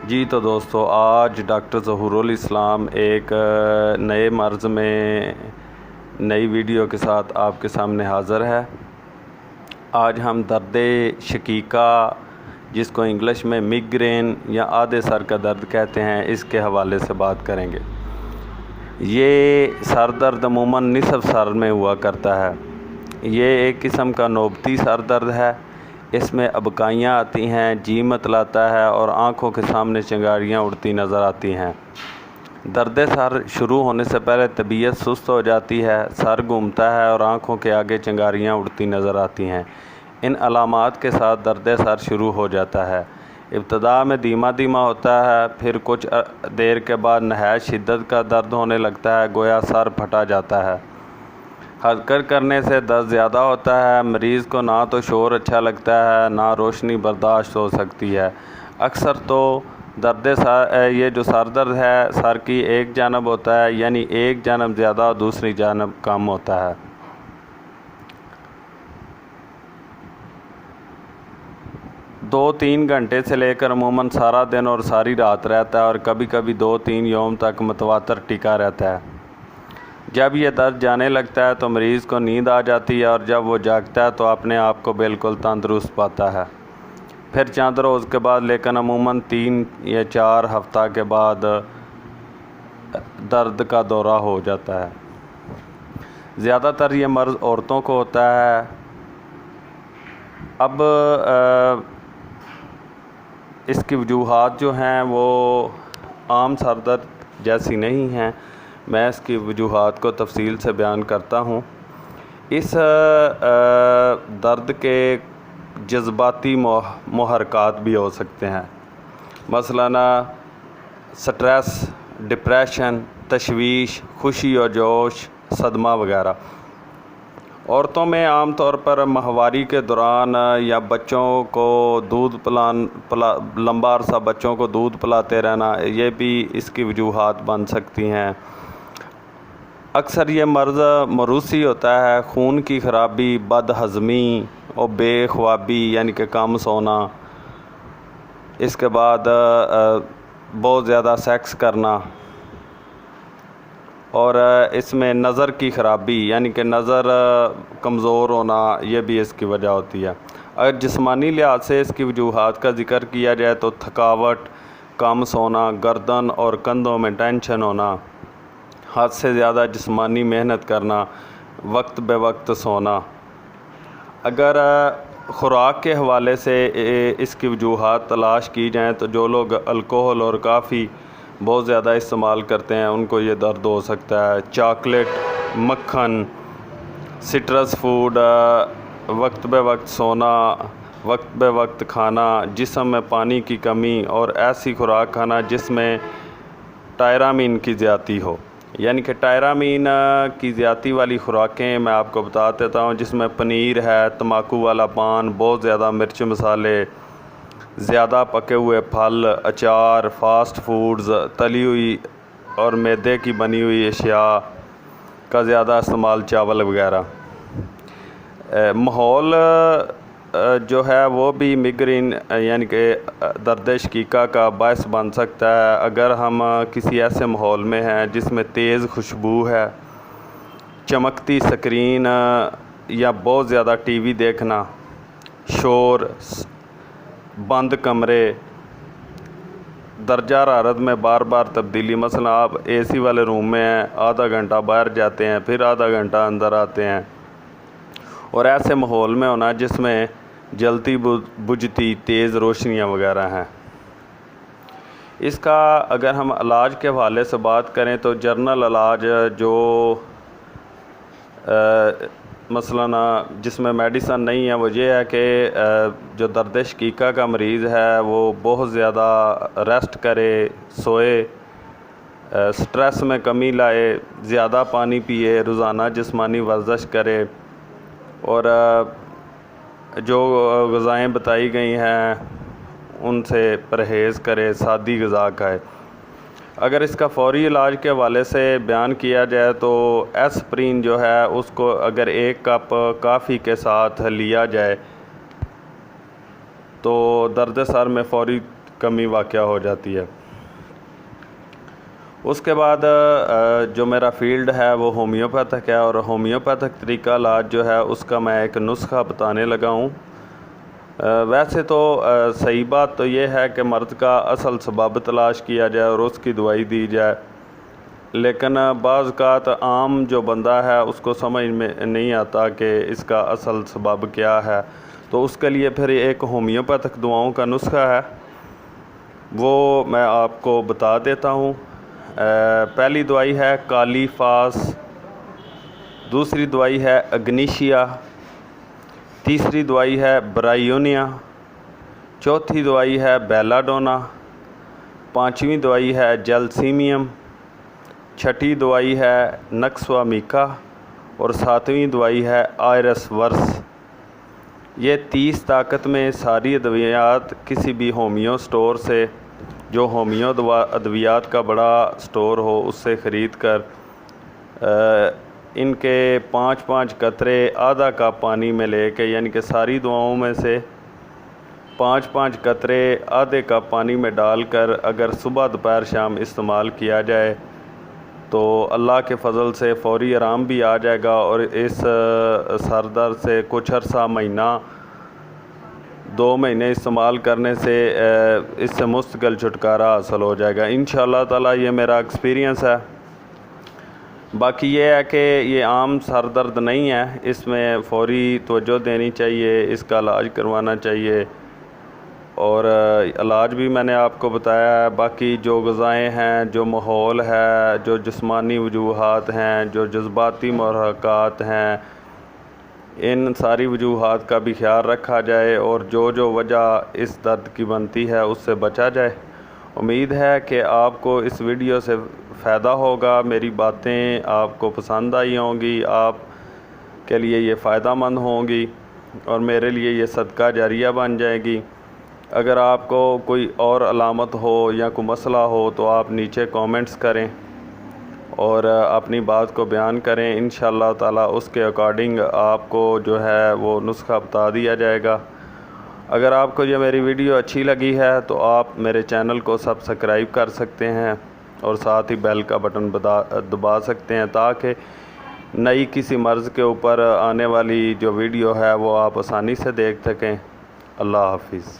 जी तो दोस्तों, आज डॉक्टर ज़हूरुल इस्लाम एक नए मर्ज़ में नई वीडियो के साथ आपके सामने हाज़िर है। आज हम दर्द शकीका, जिसको इंग्लिश में मिग्रेन या आधे सर का दर्द कहते हैं, इसके हवाले से बात करेंगे। ये सर दर्द अमूमन निसफ़ सर में हुआ करता है। ये एक किस्म का नौबती सर दर्द है। इसमें अबकाइयाँ आती हैं, जी मतलाता है और आँखों के सामने चिंगारियाँ उड़ती नज़र आती हैं। दर्द सर शुरू होने से पहले तबीयत सुस्त हो जाती है, सर घूमता है और आँखों के आगे चिंगारियाँ उड़ती नज़र आती हैं। इन अलामात के साथ दर्द सर शुरू हो जाता है। इब्तदा में धीमा धीमा होता है, फिर कुछ देर के बाद नहायत शिद्दत का दर्द होने लगता है, गोया सर फटा जाता है। हरकत करने से दर्द ज़्यादा होता है। मरीज़ को ना तो शोर अच्छा लगता है, ना रोशनी बर्दाश्त हो सकती है। अक्सर तो ये जो सर दर्द है, सर की एक जानब होता है, यानी एक जानब ज़्यादा और दूसरी जानब कम होता है। दो तीन घंटे से लेकर अमूमन सारा दिन और सारी रात रहता है और कभी कभी 2-3 यौम तक मुतवातर टिका रहता है। जब ये दर्द जाने लगता है तो मरीज़ को नींद आ जाती है और जब वो जागता है तो अपने आप को बिल्कुल तंदुरुस्त पाता है। फिर चंद रोज़ के बाद, लेकिन अमूमन 3 या 4 हफ्ता के बाद दर्द का दौरा हो जाता है। ज़्यादातर ये मर्ज़ औरतों को होता है। अब इसकी वजूहात जो हैं वो आम सर दर्द जैसी नहीं हैं। मैं इसकी वजूहात को तफसील से बयान करता हूँ। इस दर्द के जज्बाती मुहर्रकात भी हो सकते हैं, मसलन स्ट्रेस, डिप्रेशन, तशवीश, खुशी और जोश, सदमा वगैरह। औरतों में आम तौर पर माहवारी के दौरान या बच्चों को लंबा अरसा बच्चों को दूध पिलाते रहना, ये भी इसकी वजूहात बन सकती हैं। अक्सर ये मर्ज़ मरूसी होता है। खून की ख़राबी, बदहज़मी और बेख्वाबी यानी कि कम सोना, इसके बाद बहुत ज़्यादा सेक्स करना, और इसमें नज़र की ख़राबी यानी कि नज़र कमज़ोर होना, ये भी इसकी वजह होती है। अगर जिस्मानी लिहाज से इसकी वजूहात का ज़िक्र किया जाए तो थकावट, कम सोना, गर्दन और कंधों में टेंशन होना, हद से ज़्यादा जिस्मानी मेहनत करना, वक्त बे वक्त सोना। अगर ख़ुराक के हवाले से इसकी वजूहात तलाश की जाएँ तो जो लोग अल्कोहल और काफ़ी बहुत ज़्यादा इस्तेमाल करते हैं उनको ये दर्द हो सकता है। चॉकलेट, मक्खन, सिट्रस फूड, वक्त बे वक्त सोना, वक्त बे वक्त खाना, जिस्म में पानी की कमी और ऐसी खुराक खाना जिसमें टायरामीन की ज़्यादती हो। यानी कि टायरामीन की ज़्यादती वाली खुराकें मैं आपको बता देता हूँ, जिसमें पनीर है, तम्बाकू वाला पान, बहुत ज़्यादा मिर्च मसाले, ज़्यादा पके हुए फल, अचार, फास्ट फूड्स, तली हुई और मैदे की बनी हुई अशिया का ज़्यादा इस्तेमाल, चावल वगैरह। माहौल जो है वो भी मिग्रेन यानी कि दर्द शकीका का बायस बन सकता है। अगर हम किसी ऐसे माहौल में हैं जिसमें तेज़ खुशबू है, चमकती स्क्रीन या बहुत ज़्यादा टीवी देखना, शोर, बंद कमरे, दर्जा हरारत में बार बार तब्दीली, मसलन आप एसी वाले रूम में हैं, आधा घंटा बाहर जाते हैं, फिर आधा घंटा अंदर आते हैं, और ऐसे माहौल में होना जिसमें जलती बुझती तेज़ रोशनियाँ वगैरह हैं। इसका अगर हम इलाज के हवाले से बात करें तो जर्नल इलाज जो मसलन जिसमें मेडिसन नहीं है, वो ये है कि जो दर्द शकीका का मरीज़ है वो बहुत ज़्यादा रेस्ट करे, सोए, स्ट्रेस में कमी लाए, ज़्यादा पानी पिए, रोज़ाना जिस्मानी वर्जिश करे और जो ग़िज़ाएँ बताई गई हैं उनसे परहेज़ करे, सादी ग़िज़ा खाए। अगर इसका फ़ौरी इलाज के हवाले से बयान किया जाए तो एस्प्रिन जो है उसको अगर 1 कप काफ़ी के साथ लिया जाए तो दर्द सर में फ़ौरी कमी वाक़या हो जाती है। उसके बाद जो मेरा फ़ील्ड है वो होम्योपैथिक है, और होम्योपैथिक तरीका इलाज जो है उसका मैं एक नुस्खा बताने लगा हूँ। वैसे तो सही बात तो ये है कि मर्द का असल सबब तलाश किया जाए और उसकी दवाई दी जाए, लेकिन बाज़ औक़ात आम जो बंदा है उसको समझ में नहीं आता कि इसका असल सबब क्या है। तो उसके लिए फिर एक होम्योपैथिक दवाओं का नुस्खा है, वो मैं आपको बता देता हूँ। पहली दवाई है काली फास, दूसरी दवाई है अग्निशिया, तीसरी दवाई है ब्रायोनिया, चौथी दवाई है बेलाडोना, पांचवी दवाई है जेलसीमियम, छठी दवाई है नक्सवामिका और सातवीं दवाई है आयरस वर्स। ये 30 ताकत में सारी अद्वियात किसी भी होमियो स्टोर से, जो होमियो अद्वियात का बड़ा स्टोर हो, उससे ख़रीद कर इनके 5-5 कतरे आधा कप पानी में लेके, यानी कि सारी दवाओं में से 5-5 कतरे आधे कप पानी में डालकर अगर सुबह दोपहर शाम इस्तेमाल किया जाए तो अल्लाह के फ़ज़ल से फ़ौरी आराम भी आ जाएगा, और इस सर दर्द से कुछ अर्सा महीना 2 महीने इस्तेमाल करने से इससे मुस्तकिल छुटकारा हासिल हो जाएगा इंशाअल्लाह ताला। ये मेरा एक्सपीरियंस है। बाकी ये है कि ये आम सर दर्द नहीं है, इसमें फ़ौरी तवज्जो देनी चाहिए, इसका इलाज करवाना चाहिए, और इलाज भी मैंने आपको बताया है। बाकी जो ग़िज़ाएँ हैं, जो माहौल है, जो जिस्मानी वजूहात हैं, जो जज्बाती महरक़ात हैं, इन सारी वजूहात का भी ख्याल रखा जाए, और जो जो वजह इस दर्द की बनती है उससे बचा जाए। उम्मीद है कि आपको इस वीडियो से फ़ायदा होगा, मेरी बातें आपको पसंद आई होंगी, आप के लिए ये फ़ायदेमंद होंगी और मेरे लिए ये सदका जारिया बन जाएगी। अगर आपको कोई और अलामत हो या कोई मसला हो तो आप नीचे कमेंट्स करें और अपनी बात को बयान करें। इंशाअल्लाह ताला उसके अकॉर्डिंग आपको जो है वो नुस्खा बता दिया जाएगा। अगर आपको ये मेरी वीडियो अच्छी लगी है तो आप मेरे चैनल को सब्सक्राइब कर सकते हैं और साथ ही बेल का बटन दबा सकते हैं, ताकि नई किसी मर्ज़ के ऊपर आने वाली जो वीडियो है वो आप आसानी से देख सकें। अल्लाह हाफिज़।